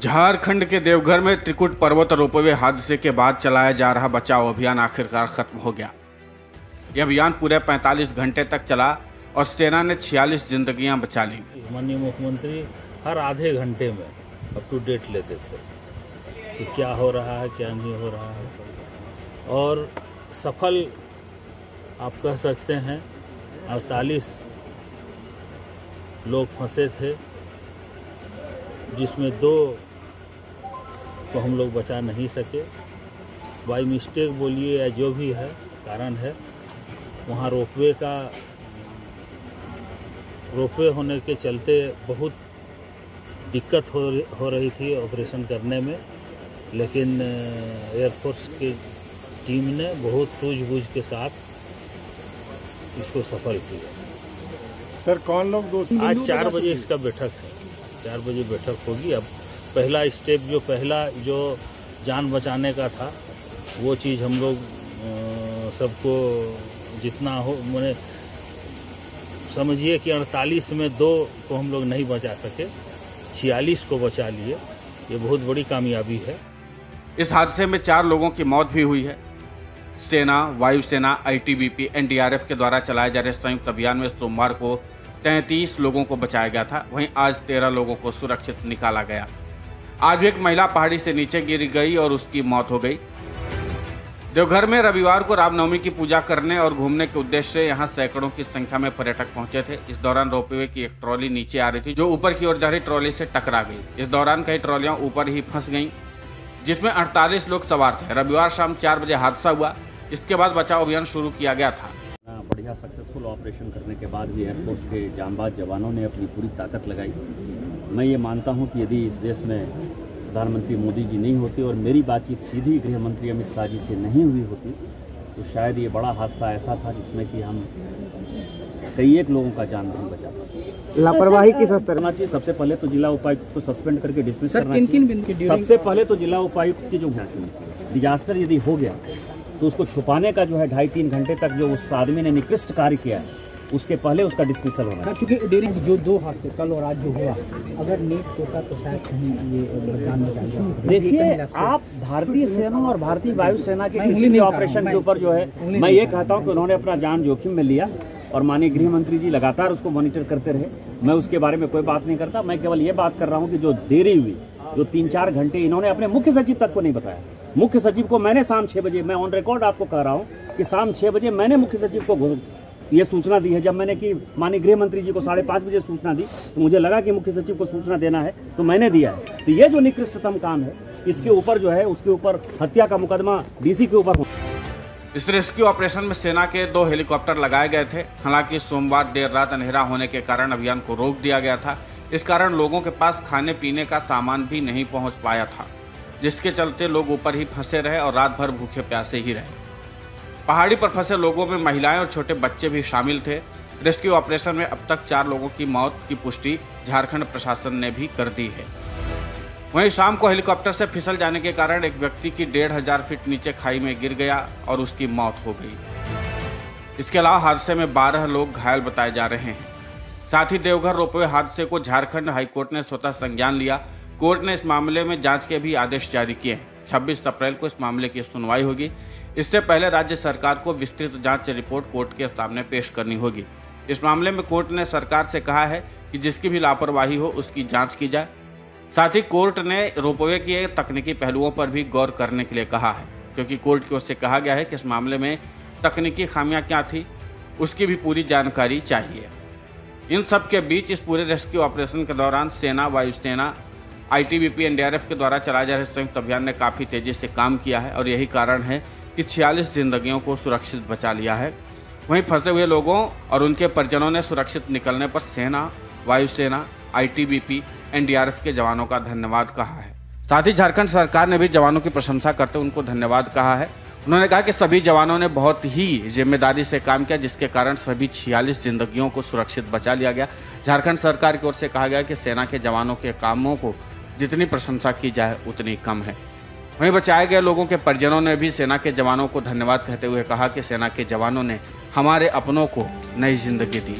झारखंड के देवघर में त्रिकुट पर्वत रोपवे हादसे के बाद चलाया जा रहा बचाव अभियान आखिरकार खत्म हो गया। यह अभियान पूरे 45 घंटे तक चला और सेना ने 46 जिंदगियां बचा ली। माननीय मुख्यमंत्री हर आधे घंटे में अप टू डेट लेते थे कि क्या हो रहा है, क्या नहीं हो रहा है, और सफल आप कह सकते हैं 48 लोग फंसे थे, जिसमें 2 को हम लोग बचा नहीं सके। बाई मिस्टेक बोलिए या जो भी है कारण है, वहाँ रोपवे होने के चलते बहुत दिक्कत हो रही थी ऑपरेशन करने में, लेकिन एयरफोर्स की टीम ने बहुत सूझबूझ के साथ इसको सफल किया। सर कौन लोग दोस्त? आज 4 बजे इसका बैठक है, 4 बजे बैठक होगी। अब पहला स्टेप जो जान बचाने का था वो चीज़ हम लोग सबको जितना हो, मैंने समझिए कि 48 में 2 को हम लोग नहीं बचा सके, 46 को बचा लिए। ये बहुत बड़ी कामयाबी है। इस हादसे में 4 लोगों की मौत भी हुई है। सेना, वायुसेना, आईटीबीपी, एनडीआरएफ के द्वारा चलाए जा रहे संयुक्त अभियान में सोमवार को 33 लोगों को बचाया गया था। वहीं आज 13 लोगों को सुरक्षित निकाला गया। आज भी एक महिला पहाड़ी से नीचे गिर गई और उसकी मौत हो गई। देवघर में रविवार को रामनवमी की पूजा करने और घूमने के उद्देश्य से यहां सैकड़ों की संख्या में पर्यटक पहुंचे थे। इस दौरान रोपवे की एक ट्रॉली नीचे आ रही थी, जो ऊपर की ओर जा रही ट्रॉली से टकरा गई। इस दौरान कई ट्रॉलियां ऊपर ही फंस गईं, जिसमें 48 लोग सवार थे। रविवार शाम 4 बजे हादसा हुआ। इसके बाद बचाव अभियान शुरू किया गया था। बढ़िया सक्सेसफुल ऑपरेशन करने के बाद भी एयरफोर्स के जांबाज जवानों ने अपनी पूरी ताकत लगाई। मैं ये मानता हूँ कि यदि इस देश में प्रधानमंत्री मोदी जी नहीं होते और मेरी बातचीत सीधी गृह मंत्री अमित शाह जी से नहीं हुई होती, तो शायद ये बड़ा हादसा ऐसा था जिसमें कि हम कई एक लोगों का जान नहीं बचा पाते। लापरवाही किस स्तर करना चाहिए? सबसे पहले तो जिला उपायुक्त को सस्पेंड करके डिसमिस करना चाहिए। सबसे पहले तो जिला उपायुक्त की जो डिजास्टर यदि हो गया तो उसको छुपाने का जो है 2.5-3 घंटे तक जो उस आदमी ने निकृष्ट कार्य किया है, उसके पहले उसका डिसमिसल होना है। क्योंकि ड्यूरिंग जो 2 हादसे कल और आज जो हुआ, अगर नेट होता तो शायद कहीं ये बदनाम हो जाएगा। देखिए, आप भारतीय सेना और भारतीय वायुसेना के किसी भी ऑपरेशन के ऊपर जो है, मैं ये कहता हूँ कि उन्होंने अपना जान जोखिम में लिया और माननीय गृह मंत्री जी लगातार उसको मॉनिटर करते रहे। मैं उसके बारे में कोई बात नहीं करता। मैं केवल ये बात कर रहा हूँ कि जो देरी हुई, जो 3-4 घंटे इन्होंने अपने मुख्य सचिव तक को नहीं बताया। मुख्य सचिव को मैंने शाम 6 बजे, मैं ऑन रिकॉर्ड आपको कह रहा हूँ कि शाम 6 बजे मैंने मुख्य सचिव को ये सूचना दी है। जब मैंने कि माननीय गृह मंत्री जी को 5:30 बजे सूचना दी, तो मुझे लगा कि मुख्य सचिव को सूचना देना है, तो मैंने दिया है। तो ये जो निकृष्टतम काम है, इसके ऊपर जो है, उसके ऊपर हत्या का मुकदमा डीसी के ऊपर। इस रेस्क्यू ऑपरेशन में सेना के 2 हेलीकॉप्टर लगाए गए थे। हालांकि सोमवार देर रात अंधेरा होने के कारण अभियान को रोक दिया गया था। इस कारण लोगों के पास खाने पीने का सामान भी नहीं पहुंच पाया था, जिसके चलते लोग ऊपर ही फंसे रहे और रात भर भूखे प्यासे ही रहे। पहाड़ी पर फंसे लोगों में महिलाएं और छोटे बच्चे भी शामिल थे। रेस्क्यू ऑपरेशन में अब तक 4 लोगों की मौत की पुष्टि झारखंड प्रशासन ने भी कर दी है। वहीं शाम को हेलीकॉप्टर से फिसल जाने के कारण एक व्यक्ति की 1500 फीट नीचे खाई में गिर गया और उसकी मौत हो गई। इसके अलावा हादसे में 12 लोग घायल बताए जा रहे हैं। साथ ही देवघर रोपवे हादसे को झारखंड हाईकोर्ट ने स्वतः संज्ञान लिया। कोर्ट ने इस मामले में जांच के भी आदेश जारी किए हैं। 26 अप्रैल को इस मामले की सुनवाई होगी। इससे पहले राज्य सरकार को विस्तृत जांच रिपोर्ट कोर्ट के सामने पेश करनी होगी। इस मामले में कोर्ट ने सरकार से कहा है कि जिसकी भी लापरवाही हो उसकी जांच की जाए। साथ ही कोर्ट ने रोपवे के तकनीकी पहलुओं पर भी गौर करने के लिए कहा है, क्योंकि कोर्ट की ओर से कहा गया है कि इस मामले में तकनीकी खामियां क्या थी, उसकी भी पूरी जानकारी चाहिए। इन सब के बीच इस पूरे रेस्क्यू ऑपरेशन के दौरान सेना, वायुसेना, आईटीबीपी, एनडीआरएफ के द्वारा चलाए जा रहे संयुक्त अभियान ने काफ़ी तेजी से काम किया है और यही कारण है कि 46 जिंदगियों को सुरक्षित बचा लिया है। वहीं फंसे हुए लोगों और उनके परिजनों ने सुरक्षित निकलने पर सेना, वायुसेना, आईटीबीपी, एनडीआरएफ के जवानों का धन्यवाद कहा है। साथ ही झारखंड सरकार ने भी जवानों की प्रशंसा करते हुए उनको धन्यवाद कहा है। उन्होंने कहा कि सभी जवानों ने बहुत ही जिम्मेदारी से काम किया, जिसके कारण सभी 46 जिंदगियों को सुरक्षित बचा लिया गया। झारखंड सरकार की ओर से कहा गया कि सेना के जवानों के कामों को जितनी प्रशंसा की जाए उतनी कम है। वहीं बचाए गए लोगों के परिजनों ने भी सेना के जवानों को धन्यवाद कहते हुए कहा कि सेना के जवानों ने हमारे अपनों को नई जिंदगी दी।